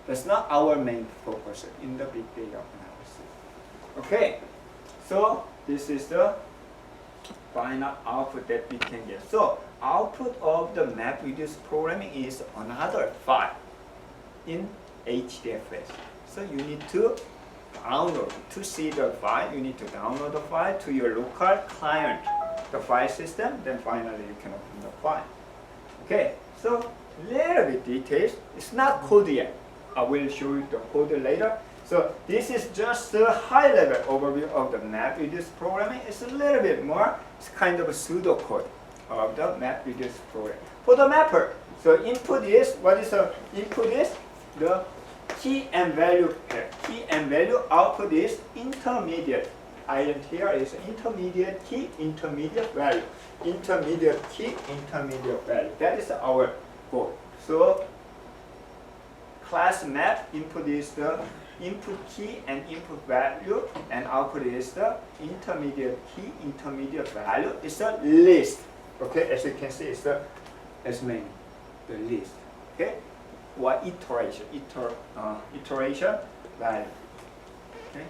That's not our main focus in the big data analysis. Okay, so this is the final output that we can get. So output of the MapReduce programming is another file in HDFS. So you need to download. To see the file, you need to download the file to your local client, the file system, then finally you can open the file. Okay, so little bit details. It's not code yet. I will show you the code later. So this is just a high level overview of the MapReduce programming. It's a little bit more, it's kind of a pseudocode of the MapReduce program. For the mapper, so input is, what is the input is? The key and value pair. Key and value, output is intermediate. Ident here is intermediate key, intermediate value. Intermediate key, intermediate value. That is our goal. So class map, input is the input key and input value, and output is the intermediate key, intermediate value. It's a list. Okay, as you can see, it's the as main, the list. Okay, or iteration, iteration value. Okay.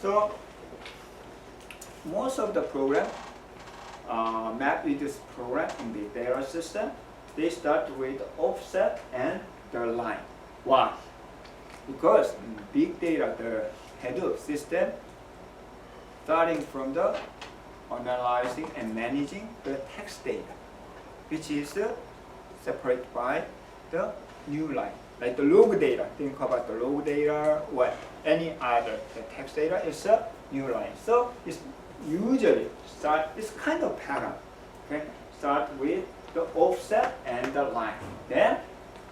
So most of the program, MapReduce program in the data system, they start with offset and the line. Why? Because in big data, the Hadoop system, starting from the analyzing and managing the text data, which is separated by the new line. Like the log data, think about the log data or any other the text data is a new line. So it's usually it's kind of pattern. Okay, start with the offset and the line. Then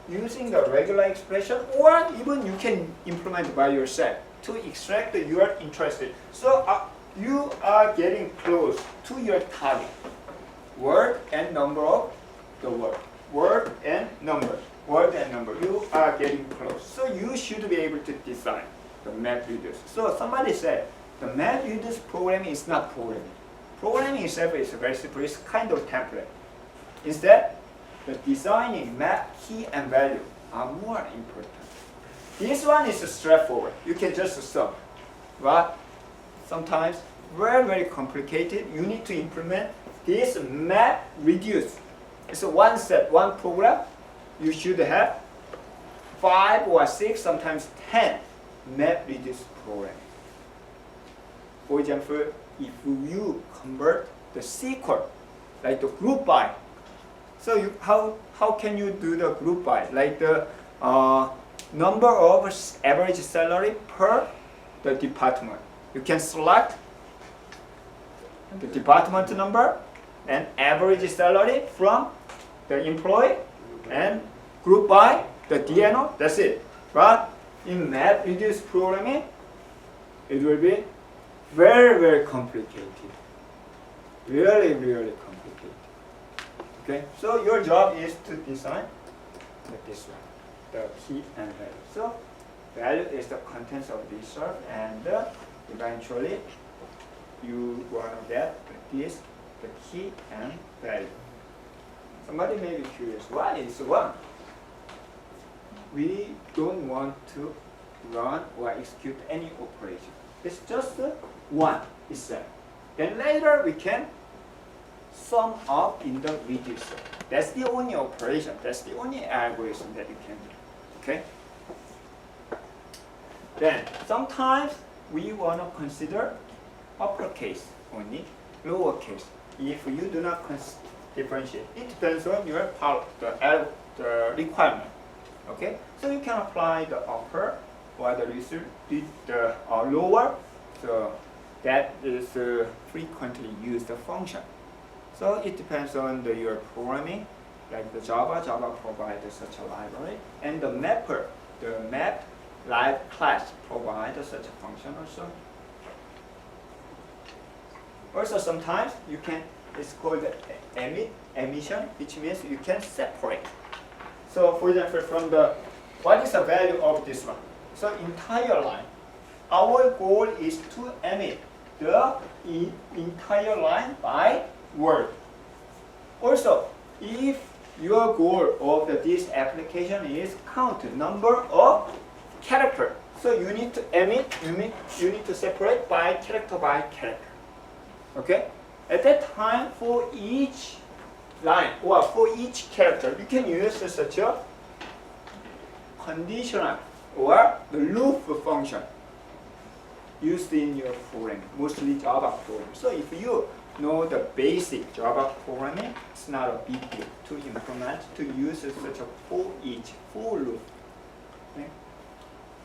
using the regular expression, or even you can implement by yourself to extract the you are interested. So you are getting close to your target. Word and number of the word. Word and number. Word and number. You are getting close. So you should be able to design the MapReduce. So somebody said the MapReduce programming is not programming. Programming itself is very simple. It's kind of template. Instead, the designing map, key, and value are more important. This one is straightforward. You can just solve. But sometimes very, very complicated. You need to implement this MapReduce. It's a one step, one program. You should have 5 or 6, sometimes 10 MapReduce programs. For example, if you convert the SQL, like the group by, so how can you do the group by? Like the number of average salary per the department. You can select the department number and average salary from the employee and group by the DNO. That's it. But in MapReduce programming, it will be very, very complicated. Really, really complicated. Okay, so your job is to design this one, the key and value. So value is the contents of this sort, and eventually you want to get this, the key and value. Somebody may be curious, why is 1? We don't want to run or execute any operation. It's just 1 itself. Then later we can sum up in the reducer. That's the only operation. That's the only algorithm that you can do. Okay? Then sometimes we want to consider uppercase only, lowercase. If you do not differentiate, it depends on your power, the requirement. Okay? So you can apply the upper or the lower. So that is frequently used function. So it depends on your programming, like the Java provides such a library, and the mapper, the map live class provides such a function also. Also sometimes you can, it's called emission, which means you can separate. So for example, from what is the value of this one? So entire line. Our goal is to emit the entire line by word. Also, if your goal of this application is count number of character. So you need to emit, you need to separate by character. Okay? At that time, for each line or for each character, you can use such a conditional or the loop function used in your program, mostly Java program. So if you know the basic Java programming, it's not a big deal to implement, to use such a for loop. Okay?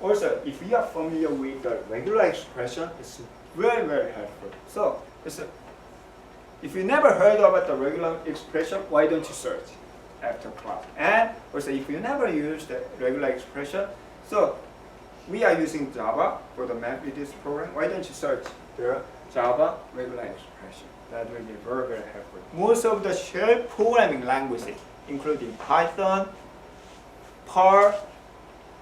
Also, if you are familiar with the regular expression, it's very, very helpful. So, if you never heard about the regular expression, why don't you search after class? And also, if you never use the regular expression, so we are using Java for the MapReduce program. Why don't you search the Java regular expression? That will be very, very helpful. Most of the shell programming languages, including Python, Perl,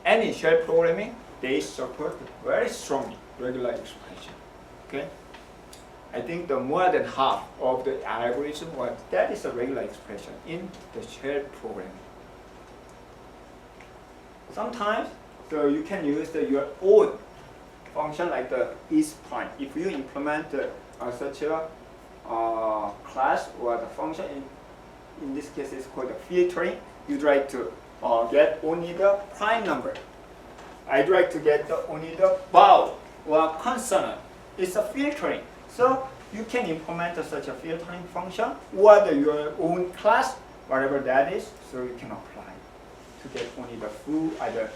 any shell programming, they support very strongly regular expression. Okay? I think the more than half of the algorithm, that is a regular expression in the shell programming. Sometimes, so you can use your own function like the isPrime. If you implement such a class or the function, in this case it's called the filtering, you try to get only the prime number. I try to get only the vowel or consonant. It's a filtering. So you can implement such a filtering function or your own class, whatever that is, so you can apply to get only the full either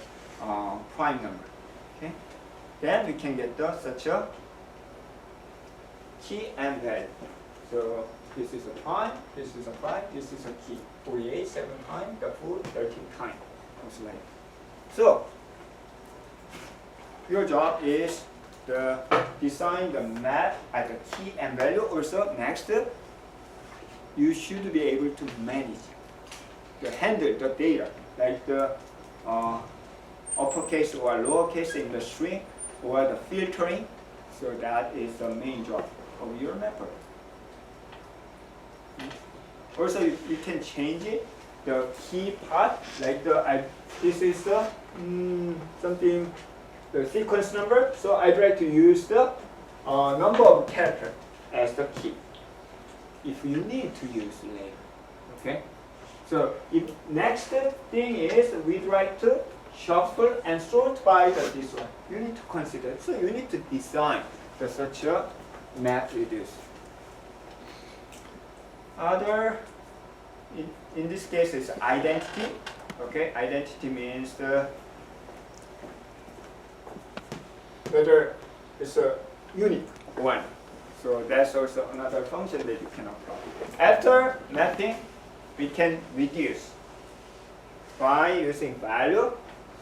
prime number. Okay? Then we can get such a key and value. So this is a prime, this is a prime, this is a key. 48 7 times, the full 13 times. So your job is to design the map at the key and value. Also, next, you should be able to manage, to handle the data, like the uppercase or lowercase in the string, or the filtering. So that is the main job of your mapper. Also, you can change it, the key part, like this is the something, the sequence number. So I try to use the number of characters as the key, if you need to use later. Okay. So next thing is we try to shuffle and sort by this one. You need to consider. So you need to design such a MapReduce. Other, in this case, is identity. Okay, identity means whether it's a unique one. So that's also another function that you can apply. After mapping, we can reduce by using value.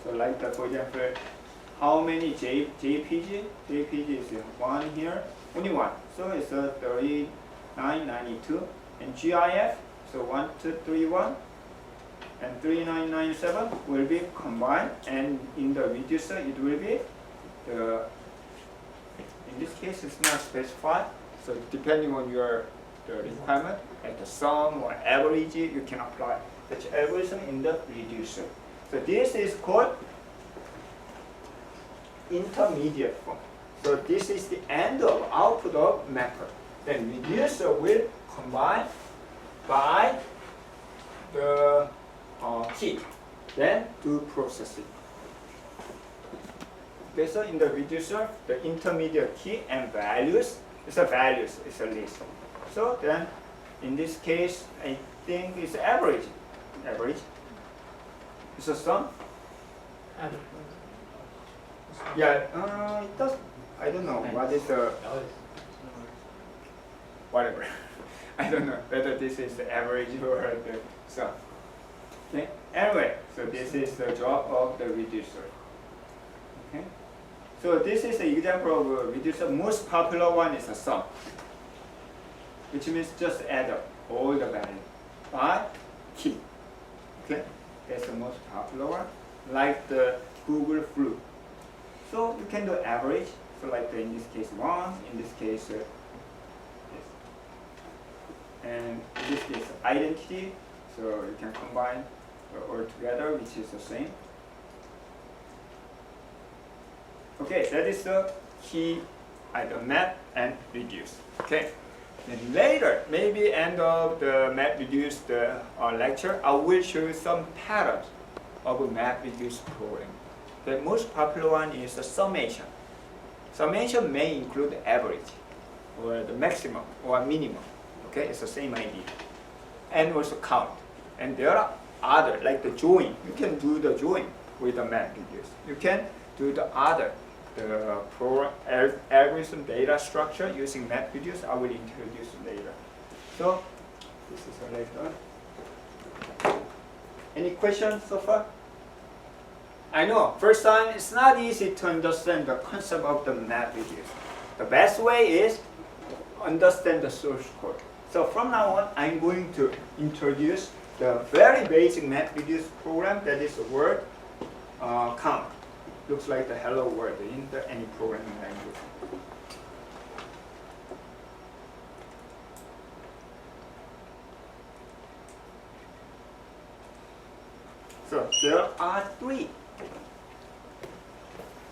So like for example, how many JPG? JPG is one here, only one. So it's 3992. And GIF, so 1231 and 3997 will be combined, and in the reducer it will be in this case it's not specified, so depending on the requirement, at the sum or average, you can apply such algorithm in the reducer. So this is called intermediate form. So this is the end of output of mapper. Then reducer will combine by the key, then do processing. Okay, so in the reducer, the intermediate key and values, it's a list. So then, in this case, I think it's average. Average. It's a sum. Yeah, it does. I don't know what is the whatever. I don't know whether this is the average or the sum. Okay. Anyway, so this is the job of the reducer. Okay. So this is an example of a reducer. Most popular one is a sum, which means just add up all the value by key. Okay. That's the most popular one, like the Google Flu. So you can do average. So like in this case 1, in this case and in this case identity, So you can combine all together, which is the same. Okay, that is the key item, map and reduce. Okay. Then later, maybe end of the map reduce lecture, I will show you some patterns of a map reduce program. The most popular one is the summation. Summation may include average, or the maximum, or minimum. Okay, it's the same idea. And also count. And there are other, like the join. You can do the join with the map reduce. You can do the other, the algorithm data structure using map reduce. I will introduce later. So this is later. Any questions so far? I know, first time it's not easy to understand the concept of the map reduce. The best way is understand the source code. So from now on, I'm going to introduce the very basic map reduce program, that is the word count. Looks like the hello world in any programming language. So there are three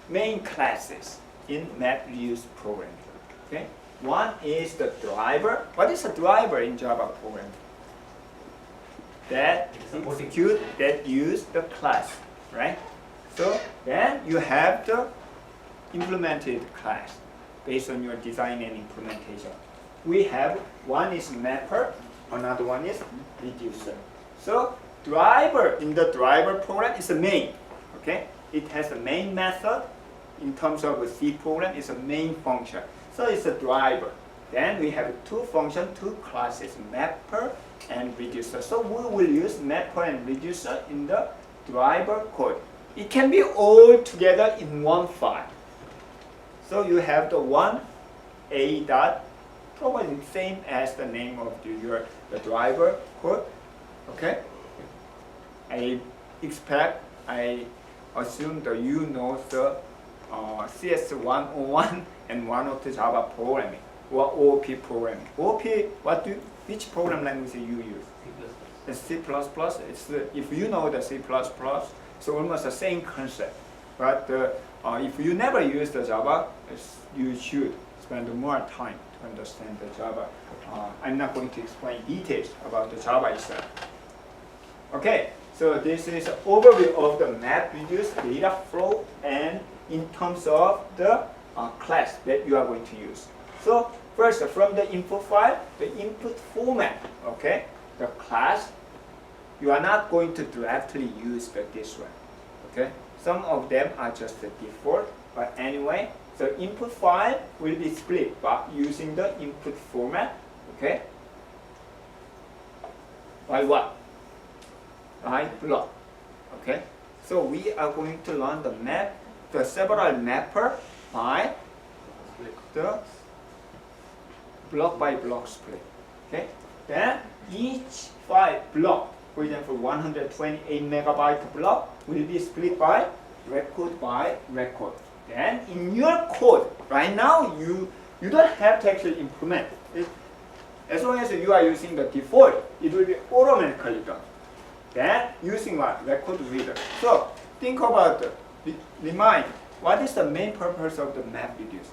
main classes in map reduce programming. Okay? One is the driver. What is a driver in Java programming? That execute, that use the class, right? So then you have the implemented class based on your design and implementation. We have one is mapper, another one is reducer. So driver in the driver program is the main. Okay, it has a main method. In terms of a C program, it's a main function. So it's a driver. Then we have two functions, two classes, mapper and reducer. So we will use mapper and reducer in the driver code. It can be all together in one file. So you have the one A dot, probably same as the name of the driver code. Okay. I assume that you know the CS 101 and 102 Java programming or OP programming. OP, which program language you use? C++. It's if you know the C++, so almost the same concept. But if you never use the Java, you should spend more time to understand the Java. I'm not going to explain details about the Java itself. Okay, so this is an overview of the map reduce data flow and in terms of the class that you are going to use. So first, from the input file, the input format, okay, the class, you are not going to directly use this one, okay. Some of them are just the default, but anyway, so input file will be split by using the input format, okay. By what? By block, okay. So we are going to learn the several mapper by the block by block split. Okay. Then each file block, for example, 128 megabyte block will be split by record. Then in your code, right now you don't have to actually implement it. As long as you are using the default, it will be automatically done. Then using what? Record reader. So think about remind, what is the main purpose of the map reduce?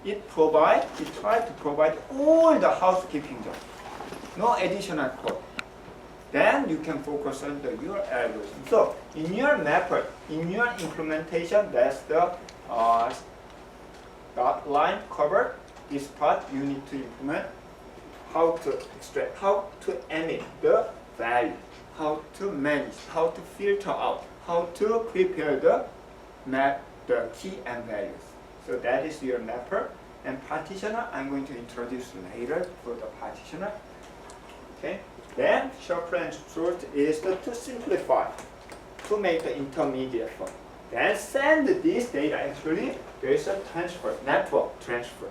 It tries to provide all the housekeeping job, no additional code. Then you can focus on your algorithm. So in your mapper, in your implementation, that's the dot line covered. This part you need to implement how to extract, how to emit the value, how to manage, how to filter out, how to prepare the map, the key and values. So that is your mapper. And partitioner, I'm going to introduce later for the partitioner. Okay. Then shuffle and sort is to simplify, to make the intermediate form. Then send this data. Actually, there is a transfer, network transfer.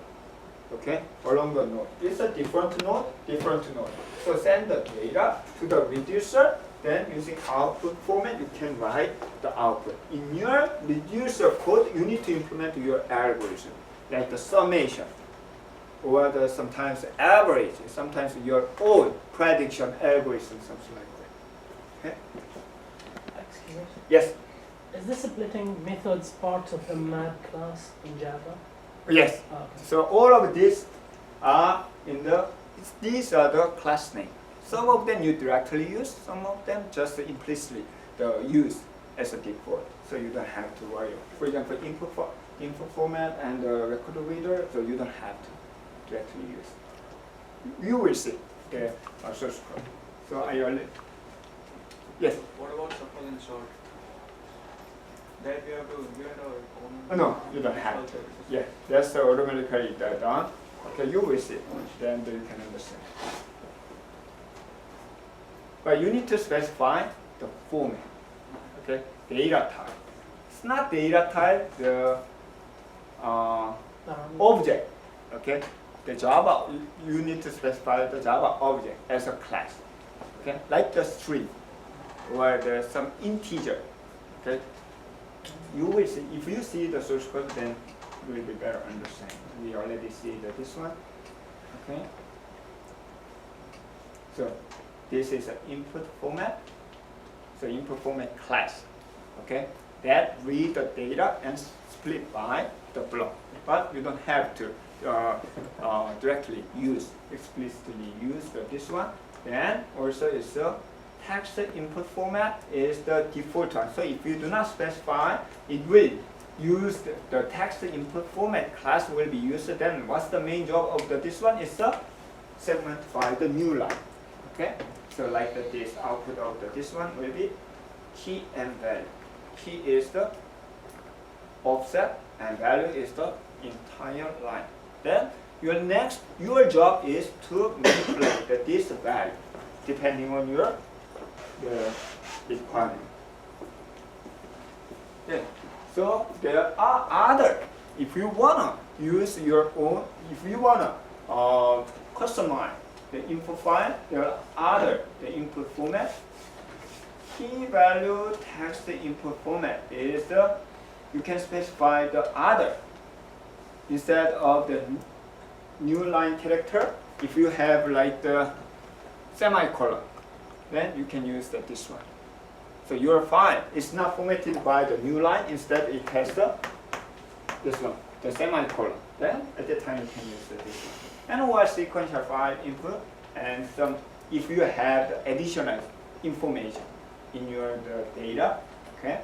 Okay, along the node. It's a different node. So send the data to the reducer. Then using output format, you can write the output. In your reducer code, you need to implement your algorithm, like the summation. or the sometimes average, sometimes your own prediction algorithm, something like that. Okay? Excuse me. Yes. Is the splitting methods part of the map class in Java? Yes. Oh, okay. So all of these are in the, these are the class name. Some of them you directly use, some of them just implicitly use as a default. So you don't have to worry. For example, input format and record reader, so you don't have to directly use. You will see the source code. So I only, yes? What about suppose and sort? That we have to implement our own. No, you don't have to. Yeah, that's automatically done. Okay, you will see. Then you can understand. But you need to specify the format. Okay, data type. It's not data type, the object. Okay, the Java, you need to specify the Java object as a class. Okay, like the string or the some integer. Okay, you will see, if you see the source code, then you will be better understand. We already see that this one. Okay, so this is an input format. So input format class. Okay, that read the data and split by the block. But you don't have to directly explicitly use this one. Then also is the text input format is the default one. So if you do not specify, it will use the text input format class will be used. Then what's the main job of this one? Is the segment by the new line. Okay, so like this output of this one will be key and value. Key is the offset and value is the entire line. Then your job is to manipulate this value depending on your requirement. Okay. So there are other. If you wanna use your own, if you wanna customize the info file, there are other the input format. Key value text input format is the, you can specify the other instead of the new line character. If you have like the semicolon, then you can use this one. So your file is not formatted by the new line, instead it has this one, the semicolon. Then at that time you can use this one. And or sequential file input, and some, if you have the additional information in your data, okay?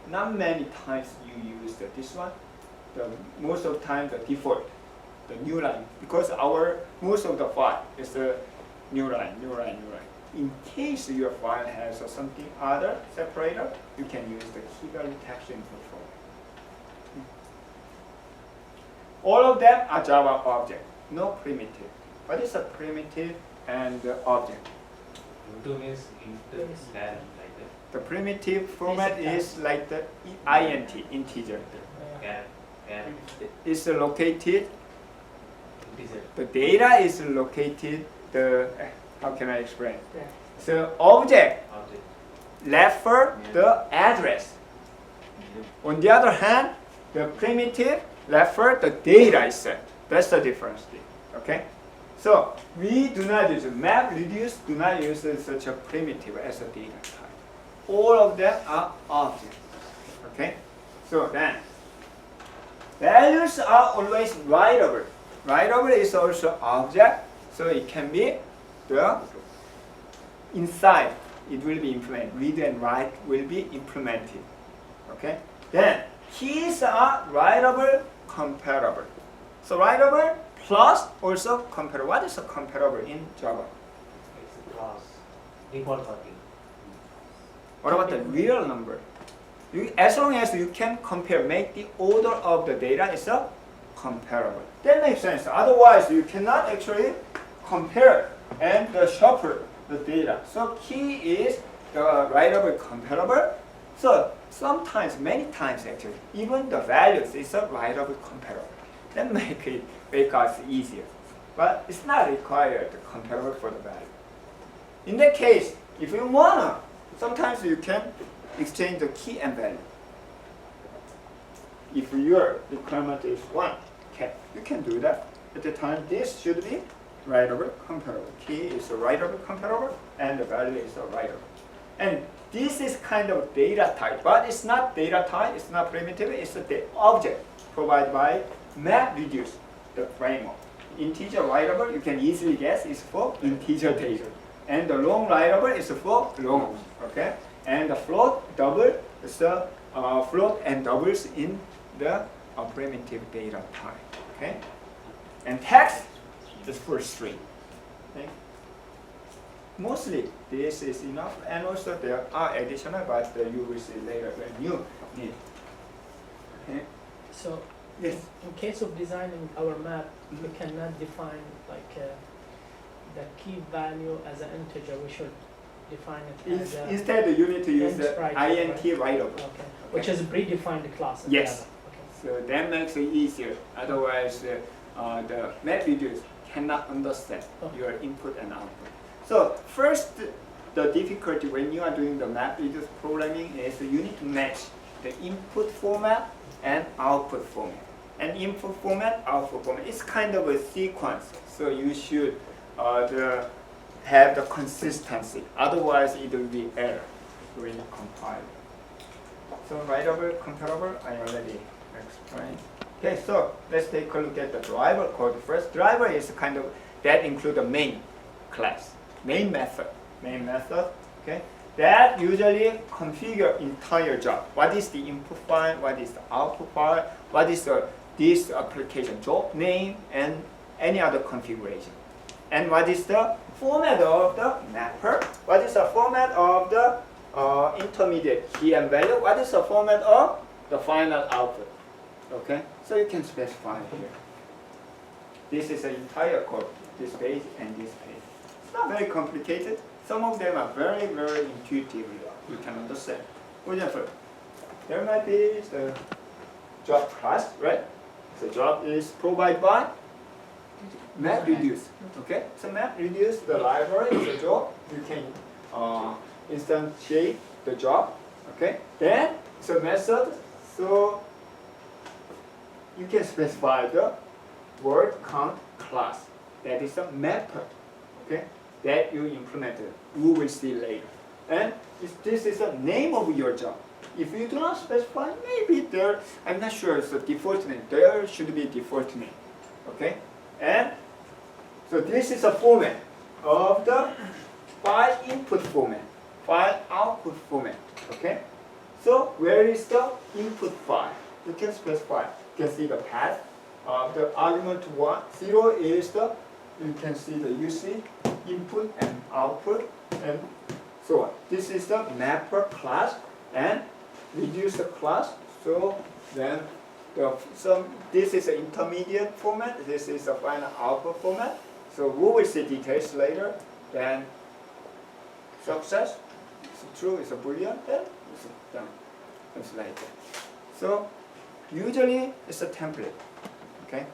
Not many times you use this one. Most of the time the default, the new line, because our most of the file is the new line. In case your file has something other separator, you can use the key value text input format. All of them are Java object, no primitive. What is a primitive and object? Into means into like that. The primitive format is like the int, integer. It's located, Integer. the data is located, how can I explain? So object Object. refer the address. On the other hand, the primitive refer the data itself. That's the difference. Okay? So we do not use map reduce, do not use such a primitive as a data type. All of them are objects. Okay? So then values are always writable. Writable is also object, so it can be the inside. It will be implemented. Read and write will be implemented. Okay. Then keys are writable, comparable. So writable plus also comparable. What is a comparable in Java? It's a class. Default copy. What about the real number? As long as you can compare, make the order of the data is a comparable. That makes sense. Otherwise, you cannot actually compare and shuffle the data. So key is the writable comparable. So sometimes, many times actually, even the values is a writable comparable. That make us easier. But it's not required comparable for the value. In that case, if you wanna, sometimes you can exchange the key and value. If your requirement is 1, Okay, you can do that. At the time, this should be writable, comparable. Key is a writable, comparable, and the value is a writable. And this is kind of data type, but it's not data type, it's not primitive, it's the object provided by MapReduce, the framework. Integer writable, you can easily guess, is for integer data. And the long writable is for long, okay? And the float, double, is the float and doubles in the primitive data type, okay? And text is for string. Okay? Mostly this is enough, and also there are additional, but you will see later when you need. Okay? So, Yes. in case of designing our map, we cannot define like the key value as an integer. We should define it as a Instead, you need to use int the writable, int writable. okay, which is a predefined class. Yes. Okay. So that makes it easier. Otherwise, the MapReduce cannot understand your input and output. So first, the difficulty when you are doing the MapReduce programming is you need to match the input format and output format. And input format, output format, it's kind of a sequence. So you should have the consistency. Otherwise, it will be error when you compile. So writable, comparable, I already explained. Okay, so let's take a look at the driver code first. Driver is kind of, that include the main class, main method, okay? That usually configure entire job. What is the input file, what is the output file, what is this application job name, and any other configuration. And what is the format of the mapper, what is the format of the intermediate key and value, what is the format of the final output. Okay, so you can specify here. This is the entire code, this page and this page. It's not very complicated. Some of them are very, very intuitive. You can understand. For example, there might be the job class, right? The job is provided by MapReduce. Okay, so MapReduce, the library is the job. You can instantiate the job. Okay, then it's a method. So you can specify the word count class. That is a mapper. Okay, that you implemented. We will see later. And this is the name of your job. If you do not specify, maybe there, I'm not sure it's a default name. There should be a default name. Okay, and so this is a format of the file input format, file output format. Okay, so where is the input file? You can specify. You can see the path of the argument 0 is the, you can see the UC input and output and so on. This is the mapper class and reduce the class. So then this is the intermediate format. This is the final output format. So we will see details later. Then success, it's true, it's a boolean. Then it's done. It's like that. So usually it's a template. Okay,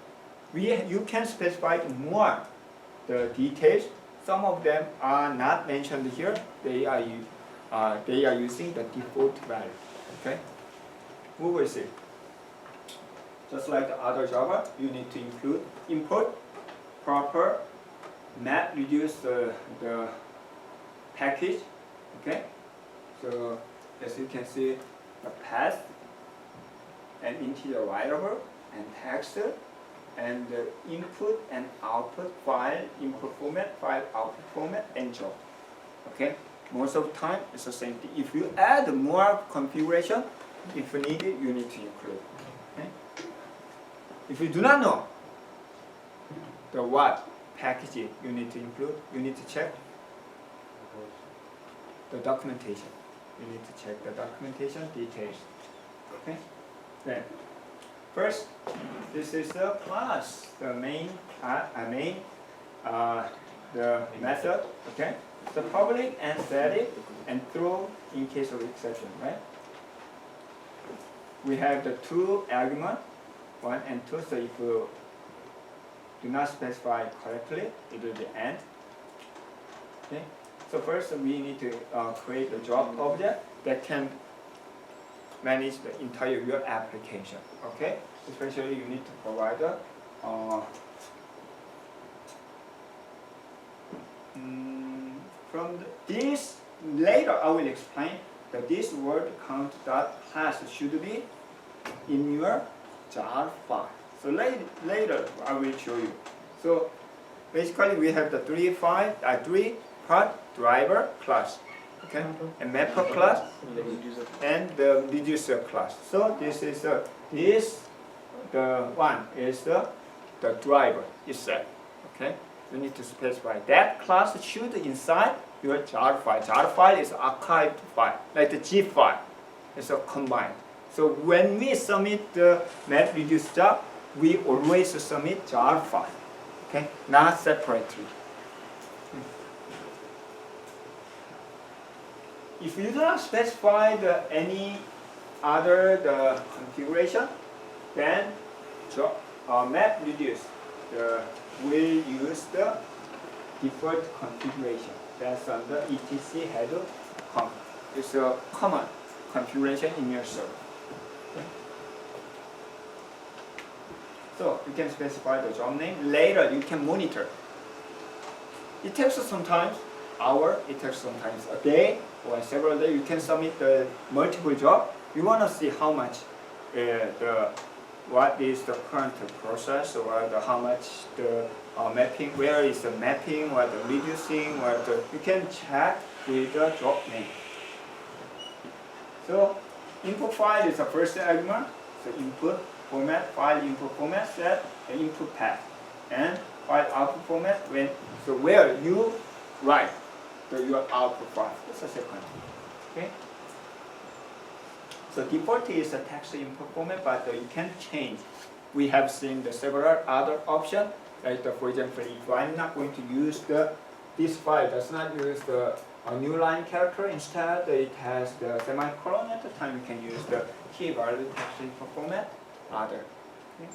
you can specify more the details. Some of them are not mentioned here. They are using the default value. Okay, we will see. Just like the other Java, you need to include import, proper, MapReduce the package. Okay, so as you can see, the path and integer writable and text and the input and output file input format, file output format, and job. Okay, most of the time it's the same thing. If you add more configuration, if needed, you need to include. Okay? If you do not know the what packaging you need to include, you need to check the documentation. You need to check the documentation details. Okay. Then, first, this is the class, the main, the method. Okay. The public and static and throw in case of exception, right? We have the two arguments, 1 and 2. So if you do not specify correctly, it will be end. Okay. So first, we need to create a job object that can manage the entire your application. Okay. especially you need to provide from this later I will explain that this word count dot class should be in your jar file. So later I will show you. So basically we have the three part driver class, okay, and mapper class and the reducer class. So this is the one is the driver itself. Okay, you need to specify that class should inside your jar file. Jar file is archived file, like the zip file. It's a combined. So when we submit the map reduce job, we always submit jar file. Okay, not separately. If you do not specify any other configuration, then map reduce will use the default configuration. That's on the etc header com. It's a common configuration in your server. Okay. So you can specify the job name. Later you can monitor. It takes sometimes hour, it takes sometimes a day or several days. You can submit the multiple job. You want to see how much what is the current process, or how much the mapping, where is the mapping, or the reducing, or you can check with the job name. So input file is the first argument. So input format, file input format set the input path, and file output format so where you write your output file. That's the second. Okay. So default is a text input format, but you can change. We have seen the several other options. Like for example, if I'm not going to use this file does not use the new line character, instead it has the semicolon at the time, you can use the key value text input format. Other. Okay.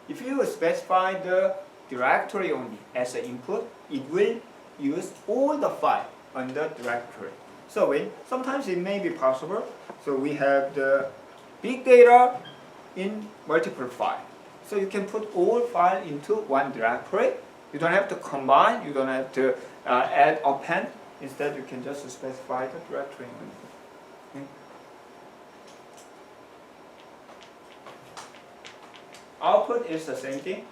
If you specify the directory only as an input, it will use all the file on the directory. So sometimes it may be possible. So we have the big data in multiple files. So you can put all files into one directory. You don't have to combine. You don't have to add append. Instead, you can just specify the directory. Okay. Output is the same thing.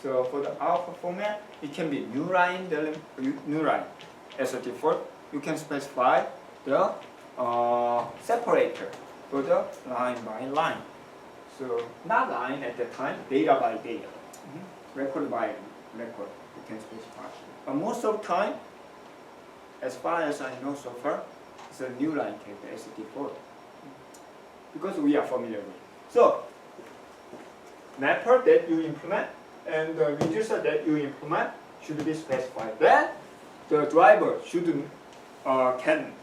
So for the output format, it can be new line as a default. You can specify the separator for the line by line. So not line at the time, data by data, record by record. You can specify. But most of the time, as far as I know so far, it's a new line character as a default, because we are familiar with. So mapper that you implement and the reducer that you implement should be specified. Then the driver can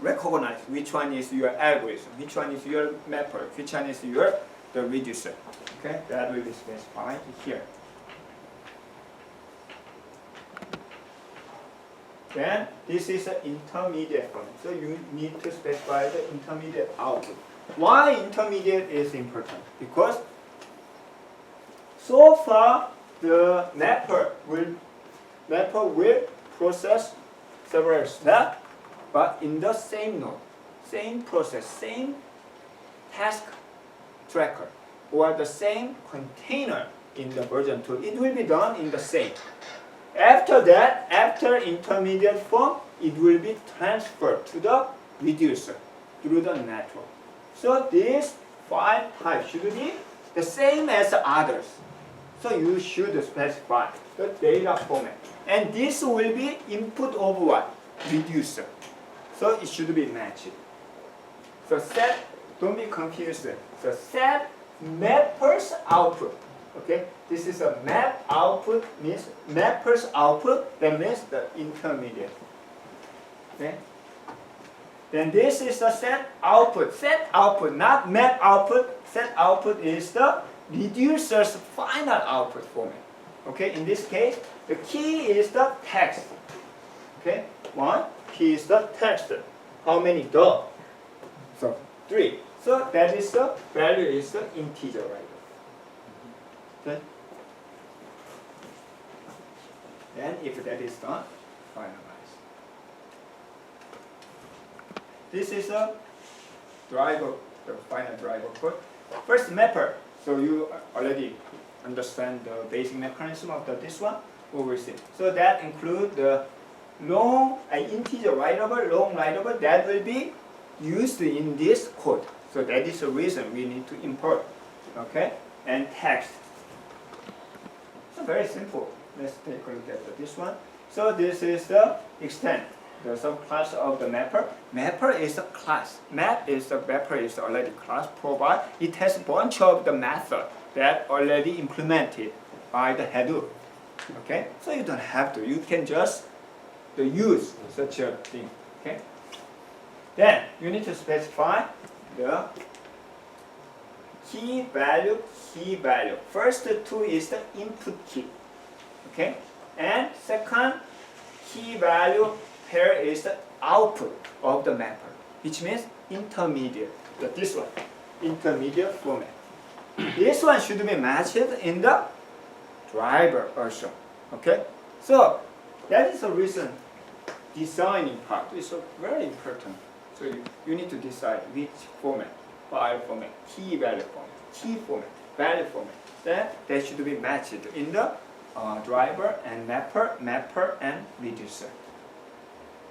recognize which one is your algorithm, which one is your mapper, which one is the reducer. Okay, that will be specified here. Then this is an intermediate format. So you need to specify the intermediate output. Why intermediate is important? Because so far the mapper will process several steps, but in the same node, same process, same task tracker, or the same container in the version 2. It will be done in the same. After that, after intermediate form, it will be transferred to the reducer through the network. So this file type should be the same as the others. So you should specify the data format. And this will be input of what? Reducer. So it should be matched. So set, don't be confused. So set mapper's output. Okay, this is a map output, means mapper's output, that means the intermediate. Okay. Then this is the set output. Set output, not map output. Set output is the reducer's final output format. Okay, in this case, the key is the text. Okay, one, key is the text. How many? The. 3. So that is the value is the integer right there. Okay. Then if that is done, finalize. This is a driver, the final driver code. First mapper. So you already understand the basic mechanism of this one. We will see. So that include the long integer writable, long writable that will be used in this code. So that is the reason we need to import. Okay, and text. So very simple. Let's take a look at this one. So this is the extent, the subclass of the mapper. Mapper is a class. Map is the mapper is already class. Provide it has a bunch of the method that already implemented by the Hadoop. Okay, so you don't have to. You can just use such a thing. Okay. Then you need to specify the key value, key value. First two is the input key. Okay, and second key value pair is the output of the mapper, which means intermediate. This one, intermediate format. This one should be matched in the driver also. Okay, so that is the reason designing part is very important. So you need to decide which format, file format, key value format, key format, value format. Then they should be matched in the driver and mapper and reducer.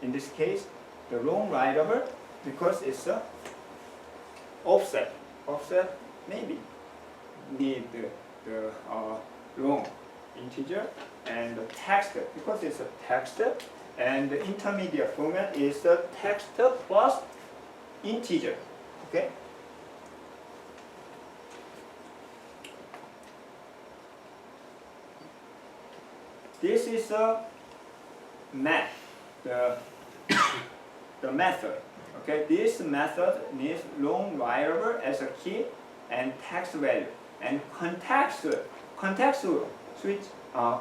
In this case, the long writable, because it's a offset. Offset maybe need the long integer, and the text because it's a text, and the intermediate format is the text plus integer. Okay. This is a map, the method. Okay, this method needs long variable as a key and text value, and context switch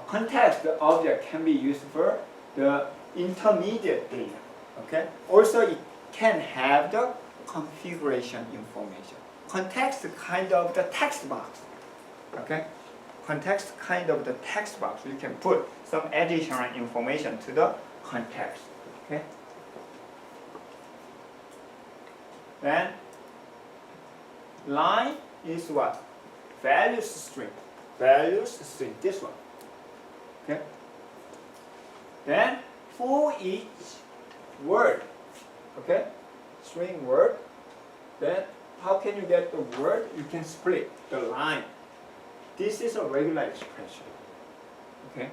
context object can be used for the intermediate data. Okay, also it can have the configuration information. Context kind of the text box. Okay. Context kind of the text box. You can put some additional information to the context. Okay. Then line is what? Values string. Values string. This one. Okay. Then for each word, okay, string word. Then how can you get the word? You can split the line. This is a regular expression. Okay.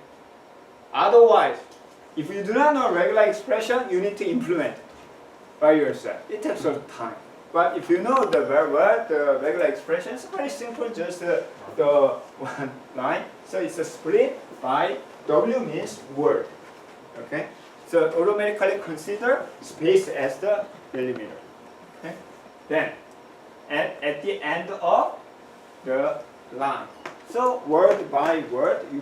Otherwise, if you do not know regular expression, you need to implement it by yourself. It takes a lot of time. But if you know the word, the regular expression, it's very simple. Just the one line. So it's a split by W means word. Okay. So automatically consider space as the delimiter. Okay. Then, and at the end of the line. So word by word, you